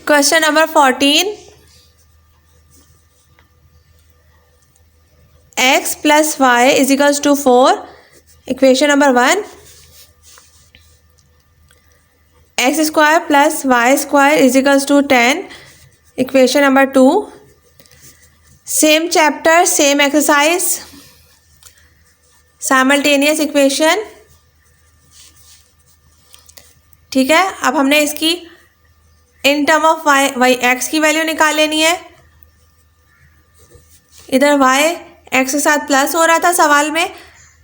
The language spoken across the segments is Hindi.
Question number 14, x plus Y is equals to 4. Equation number 1, X square plus Y square is equals to 10. Equation number 2, same chapter same exercise, simultaneous equation. ठीक है, अब हमने इसकी in term of Y X की वैल्यू निकाल लेनी है. इधर वाई एक्स के साथ प्लस हो रहा था सवाल में,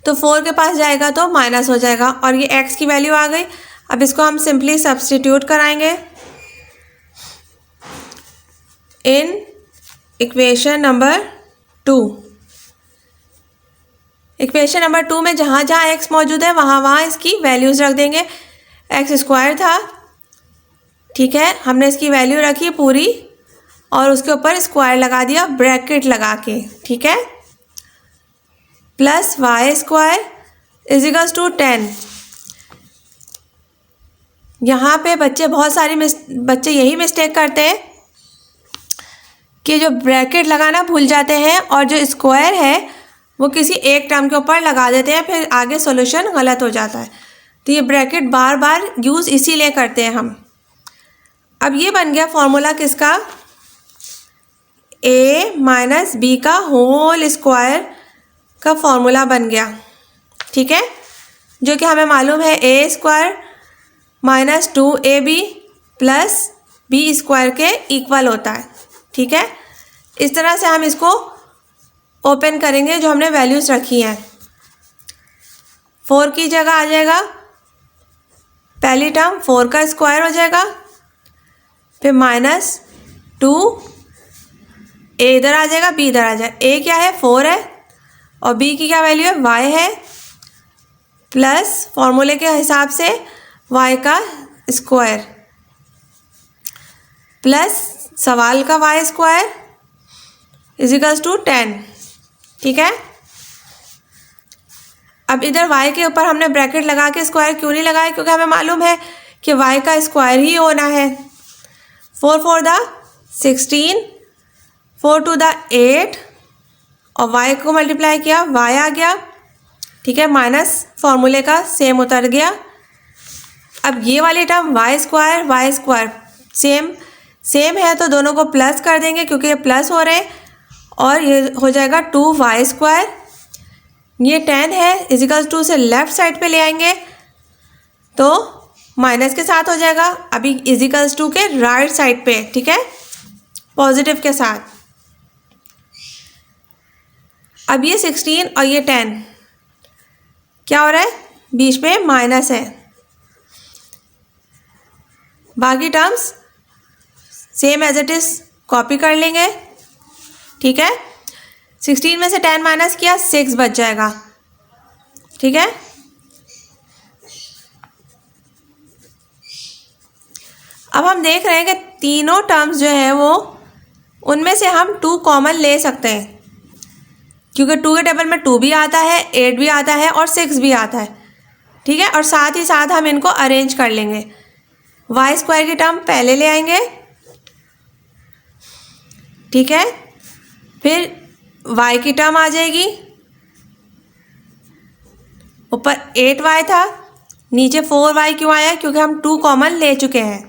तो 4 के पास जाएगा तो माइनस हो जाएगा और ये एक्स की वैल्यू आ गई. अब इसको हम सिंपली सब्स्टिट्यूट कराएंगे in equation number 2. Equation number 2 में जहाँ जहाँ एक्स मौजूद है वहाँ वहाँ इसकी वैल्यूज़ रख देंगे. एक्स स्क्वायर था, ठीक है, हमने इसकी वैल्यू रखी पूरी और उसके ऊपर स्क्वायर लगा दिया ब्रैकेट लगा के. ठीक है, plus Y square is equals to 10. यहाँ पे बच्चे यही मिस्टेक करते हैं कि जो ब्रैकेट लगाना भूल जाते हैं और जो स्क्वायर है वो किसी एक टर्म के ऊपर लगा देते हैं, फिर आगे सॉल्यूशन गलत हो जाता है. तो ये ब्रैकेट बार बार यूज़ इसीलिए करते हैं हम. अब ये बन गया फॉर्मूला किसका, a माइनस बी का होल स्क्वायर का फॉर्मूला बन गया. ठीक है, जो कि हमें मालूम है a square minus 2ab plus B square के इक्वल होता है. ठीक है, इस तरह से हम इसको ओपन करेंगे जो हमने वैल्यूज़ रखी हैं. 4 की जगह आ जाएगा पहली टर्म 4 का स्क्वायर हो जाएगा, फिर माइनस 2, a इधर आ जाएगा b इधर आ जाएगा. a क्या है 4 है और b की क्या वैल्यू है y है, प्लस फॉर्मूले के हिसाब से y का स्क्वायर प्लस सवाल का y square is equals to 10. ठीक है, अब इधर y के ऊपर हमने ब्रैकेट लगा के स्क्वायर क्यों नहीं लगाया, क्योंकि हमें मालूम है कि y का स्क्वायर ही होना है. 4 4 द 16, 4 2 द 8 और y को मल्टीप्लाई किया y आ गया. ठीक है, माइनस फॉर्मूले का सेम उतर गया. अब ये वाली टर्म y स्क्वायर सेम है तो दोनों को प्लस कर देंगे क्योंकि ये प्लस हो रहे हैं और ये हो जाएगा 2y स्क्वायर. ये 10 है इजिकल्स 2 से लेफ्ट साइड पे ले आएंगे तो माइनस के साथ हो जाएगा. अभी इजिकल्स 2 के राइट साइड पे, ठीक है, पॉजिटिव के साथ. अब ये 16 और ये 10 क्या हो रहा है, बीच में माइनस है. बाकी terms same as it is copy कर लेंगे. ठीक है, 16 में से 10 माइनस किया 6 बच जाएगा. ठीक है, अब हम देख रहे हैं कि तीनों टर्म्स जो है वो उनमें से हम 2 कॉमन ले सकते हैं क्योंकि 2 के टेबल में 2 भी आता है, 8 भी आता है और 6 भी आता है. ठीक है, और साथ ही साथ हम इनको अरेंज कर लेंगे. वाई स्क्वायर की टर्म पहले ले आएंगे. ठीक है, फिर y की टर्म आ जाएगी, ऊपर 8y था, नीचे 4y क्यों आया, क्योंकि हम 2 कॉमन ले चुके हैं.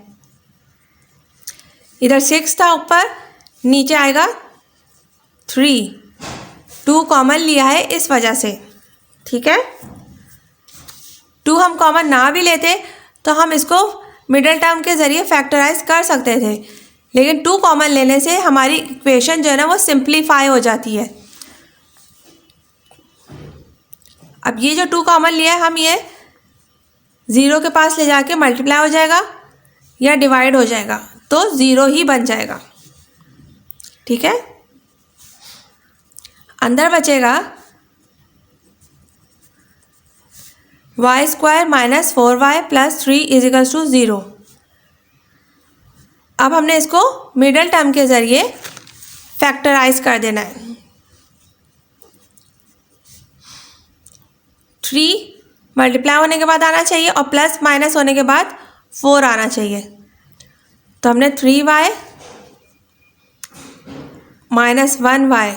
इधर 6 था ऊपर, नीचे आएगा 3, 2 कॉमन लिया है इस वजह से. ठीक है, 2 हम कॉमन ना भी लेते तो हम इसको मिडिल टर्म के ज़रिए फैक्टराइज कर सकते थे, लेकिन 2 कॉमन लेने से हमारी इक्वेशन जो है ना वो सिंप्लीफाई हो जाती है. अब ये जो 2 कॉमन लिया है हम ये 0 के पास ले जाके मल्टीप्लाई हो जाएगा या डिवाइड हो जाएगा तो 0 ही बन जाएगा. ठीक है, अंदर बचेगा y square minus 4y plus 3 is equals to 0. अब हमने इसको मिडल टर्म के ज़रिए फैक्टराइज कर देना है. 3 मल्टीप्लाई होने के बाद आना चाहिए और प्लस माइनस होने के बाद 4 आना चाहिए. तो हमने 3y minus 1y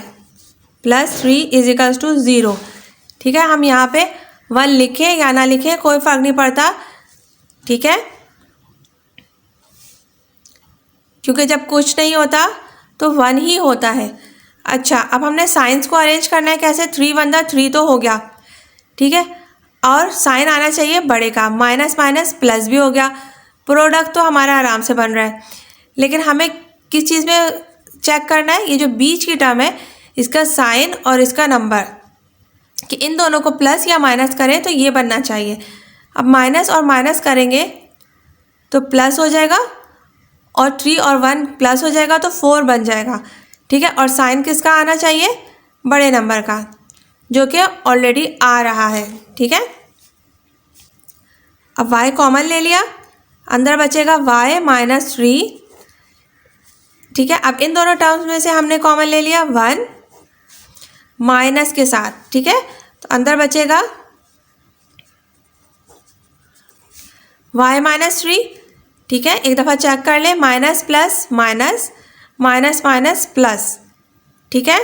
plus 3 is equals to 0। ठीक है, हम यहाँ पे 1 लिखें या ना लिखें कोई फ़र्क नहीं पड़ता। ठीक है, क्योंकि जब कुछ नहीं होता तो 1 ही होता है। अच्छा, अब हमने साइंस को अरेंज करना है कैसे? 3 1 3 तो हो गया। ठीक है, और साइन आना चाहिए बड़े का, माइनस माइनस प्लस भी हो गया। प्रोडक्ट तो हमारा आराम से बन रहा है, लेकिन हमें किस चीज़ में चेक करना है? ये जो बीच की टर्म है इसका साइन और इसका नंबर, कि इन दोनों को प्लस या माइनस करें तो ये बनना चाहिए। अब माइनस और माइनस करेंगे तो प्लस हो जाएगा, और 3 और 1 प्लस हो जाएगा तो 4 बन जाएगा। ठीक है, और साइन किसका आना चाहिए? बड़े नंबर का, जो कि ऑलरेडी आ रहा है। ठीक है, अब y कॉमन ले लिया, अंदर बचेगा y माइनस 3। ठीक है, अब इन दोनों टर्म्स में से हमने कॉमन ले लिया 1 माइनस के साथ। ठीक है, तो अंदर बचेगा y माइनस 3। ठीक है, एक दफ़ा चेक कर ले, minus plus minus minus minus plus. ठीक है,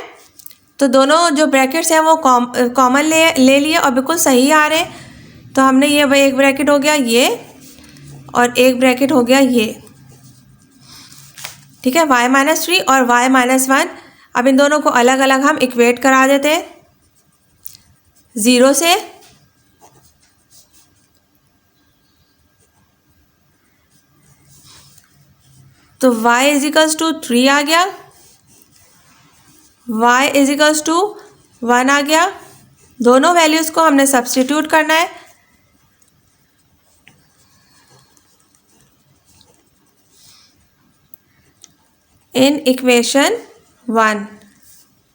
तो दोनों जो ब्रैकेट्स हैं वो कॉमन ले लिए और बिल्कुल सही आ रहे हैं। तो हमने ये एक ब्रैकेट हो गया ये, और एक ब्रैकेट हो गया ये। ठीक है, y माइनस 3 और y माइनस 1। अब इन दोनों को अलग अलग हम इक्वेट करा देते हैं 0 से। तो y इज इक्वल्स टू 3 आ गया, y इज इक्वल्स टू 1 आ गया। दोनों वैल्यूज़ को हमने सब्स्टिट्यूट करना है। इन इक्वेशन 1,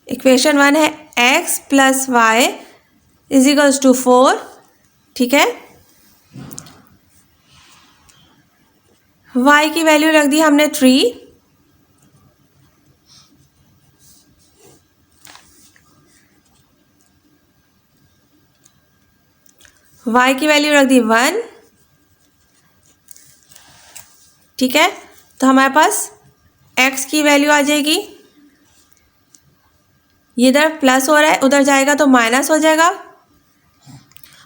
इक्वेशन 1 है x plus Y is equals to 4। ठीक है, y की वैल्यू रख दी हमने 3, y की वैल्यू रख दी 1। ठीक है, तो हमारे पास x की वैल्यू आ जाएगी, ये इधर प्लस हो रहा है उधर जाएगा तो माइनस हो जाएगा।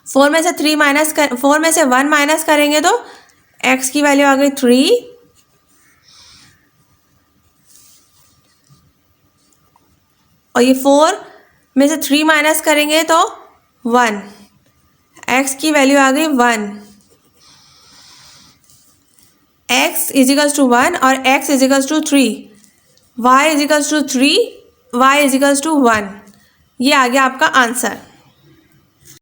4 में से 1 माइनस करेंगे तो x की वैल्यू आ गई 3, और ये 4 में से 3 माइनस करेंगे तो 1, x की वैल्यू आ गई 1। x इज इक्वल्स टू 1 और x is equals to 3, y is equals to 3, y is equals to 1। ये आ गया आपका आंसर।